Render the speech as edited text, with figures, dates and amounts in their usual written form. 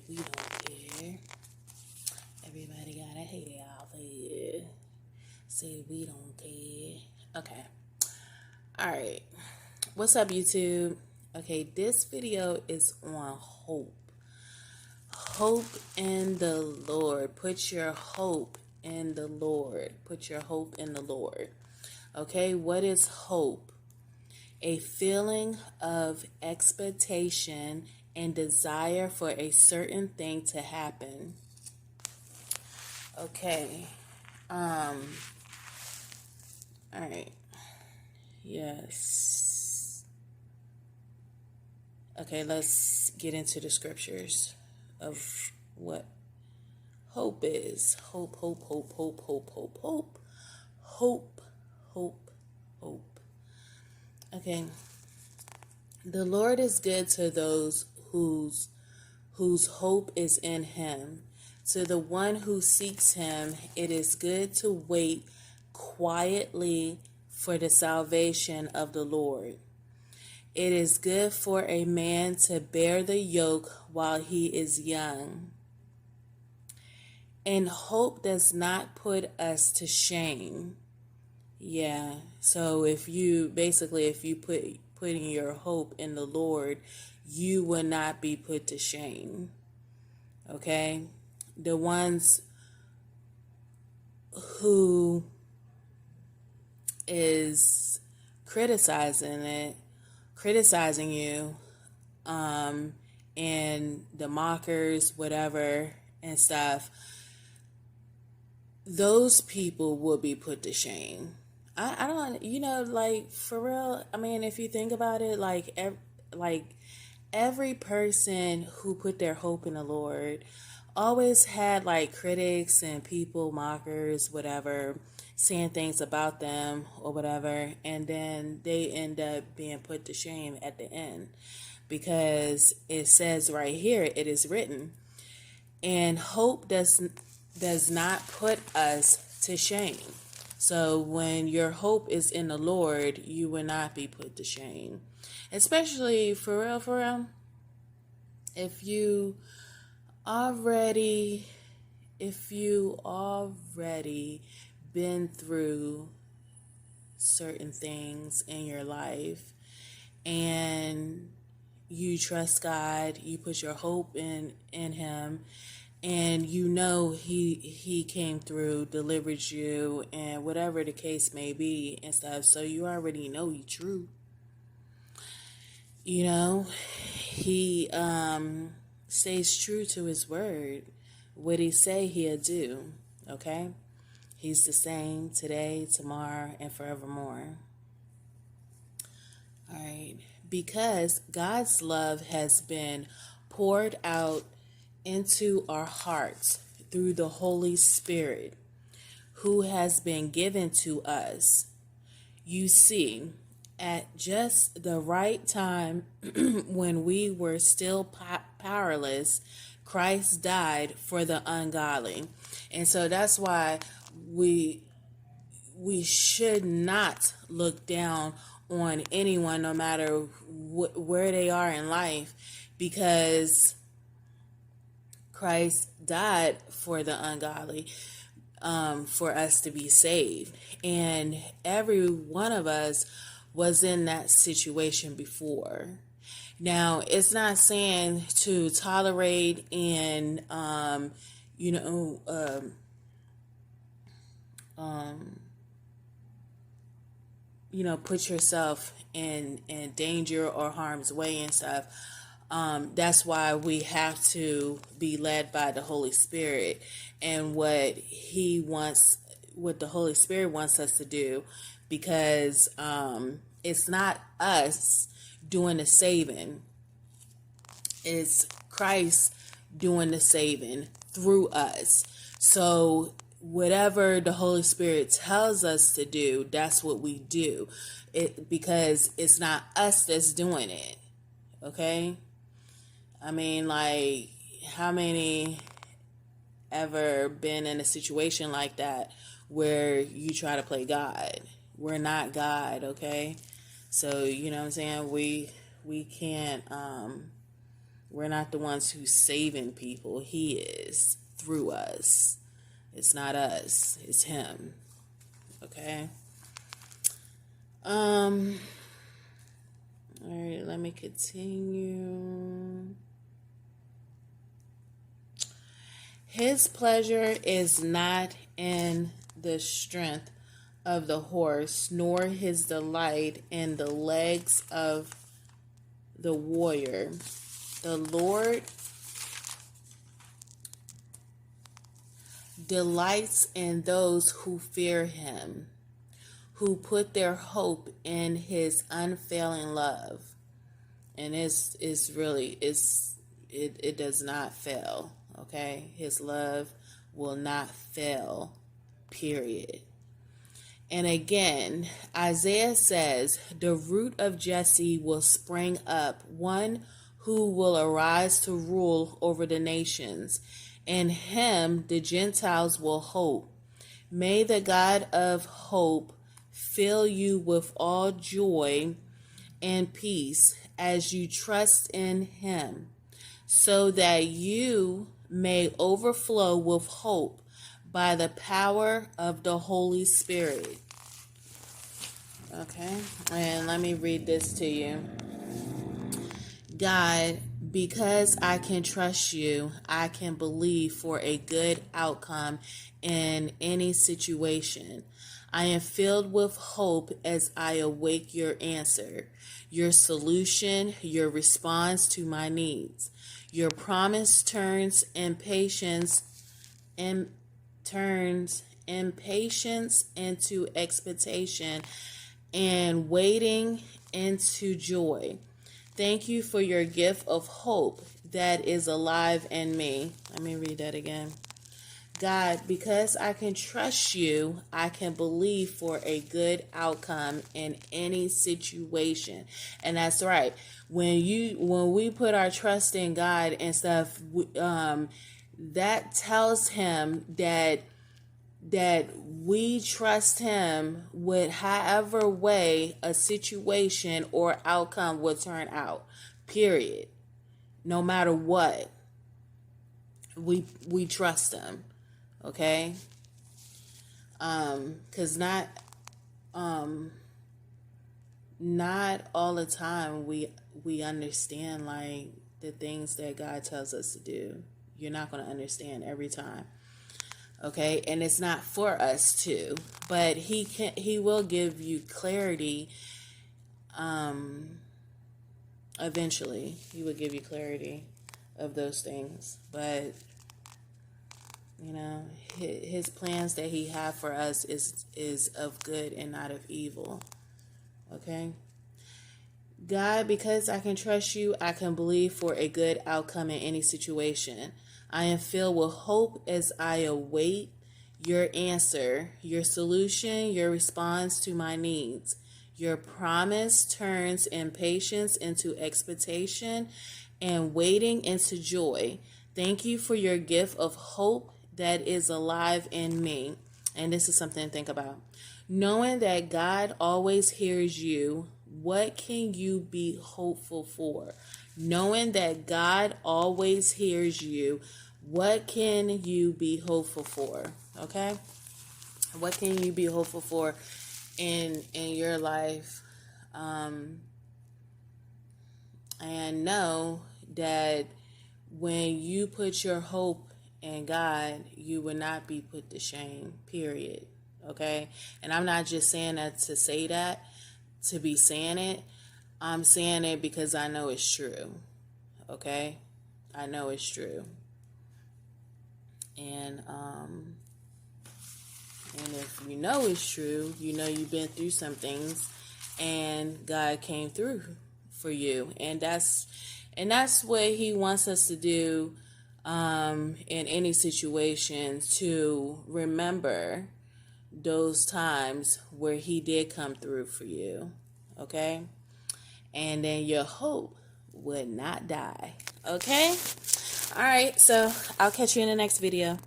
we don't care. Everybody got a hater out there. Say we don't care. Okay. Alright. What's up, YouTube? Okay, this video is on hope. Hope in the Lord. Put your hope in the Lord. Put your hope in the Lord. Okay, what is hope? A feeling of expectation and desire for a certain thing to happen. Okay. All right. Yes. Okay, let's get into the scriptures of what hope is. Hope, hope, hope, hope, hope, hope, hope. Hope, hope, hope. Okay. The Lord is good to those whose hope is in him. To the one who seeks him, it is good to wait quietly for the salvation of the Lord. It is good for a man to bear the yoke while he is young. And hope does not put us to shame. Yeah. So if you putting your hope in the Lord, you will not be put to shame. Okay? The ones who is criticizing you, and the mockers, whatever, and stuff, those people will be put to shame. I don't, like, for real, I mean, if you think about it, every person who put their hope in the Lord always had, like, critics and people, mockers, whatever, saying things about them or whatever, and then they end up being put to shame at the end, because it says right here, it is written, and hope does not put us to shame. So when your hope is in the Lord, you will not be put to shame. Especially, for real, if you already been through certain things in your life and you trust God, you put your hope in him, and you know he came through, delivered you, and whatever the case may be and stuff, so you already know he true. He stays true to his word. What he say, he'll do. Okay? He's the same today, tomorrow, and forevermore. All right. Because God's love has been poured out into our hearts through the Holy Spirit, who has been given to us. You see, at just the right time, when we were still powerless, Christ died for the ungodly. And so that's why we should not look down on anyone, no matter where they are in life, because Christ died for the ungodly, for us to be saved. And every one of us was in that situation before. Now, it's not saying to tolerate and, put yourself in danger or harm's way and stuff. That's why we have to be led by the Holy Spirit and what the Holy Spirit wants us to do, because it's not us doing the saving. It's Christ doing the saving through us. So whatever the Holy Spirit tells us to do, that's what we do. Because it's not us that's doing it. Okay? I mean, like, how many ever been in a situation like that where you try to play God? We're not God, okay? So, you know what I'm saying? We can't We're not the ones who's saving people. He is through us. It's not us. It's him. Okay. All right, let me continue. His pleasure is not in the strength of the horse, nor his delight in the legs of the warrior. The Lord delights in those who fear him, who put their hope in his unfailing love. And it does not fail. Okay, his love will not fail, period. And again, Isaiah says, the root of Jesse will spring up, one who will arise to rule over the nations. In him the Gentiles will hope. May the God of hope fill you with all joy and peace as you trust in him, so that you may overflow with hope by the power of the Holy Spirit. Okay, and let me read this to you. God, because I can trust you, I can believe for a good outcome in any situation. I am filled with hope as I await your answer, your solution, your response to my needs. Your promise turns impatience into expectation, and waiting into joy. Thank you for your gift of hope that is alive in me. Let me read that again. God, because I can trust you, I can believe for a good outcome in any situation. And that's right. When we put our trust in God and stuff, that tells him that we trust him with however way a situation or outcome will turn out, period. No matter what, we trust him, okay? Because not all the time we understand like the things that God tells us to do. You're not going to understand every time. Okay, and it's not for us to, but he will give you clarity. Eventually he will give you clarity of those things, but his plans that he have for us is of good and not of evil. Okay, God, because I can trust you, I can believe for a good outcome in any situation. I am filled with hope as I await your answer, your solution, your response to my needs. Your promise turns impatience into expectation and waiting into joy. Thank you for your gift of hope that is alive in me. And this is something to think about. Knowing that God always hears you, what can you be hopeful for? Knowing that God always hears you, what can you be hopeful for? Okay? What can you be hopeful for in your life? And know that when you put your hope in God, you will not be put to shame, period. Okay? And I'm not just saying that to say that, to be saying it. I'm saying it because I know it's true. Okay? I know it's true. And if you know it's true, you know you've been through some things and God came through for you. And that's what he wants us to do in any situation, to remember those times where he did come through for you. Okay? And then your hope would not die. Okay? All right, so I'll catch you in the next video.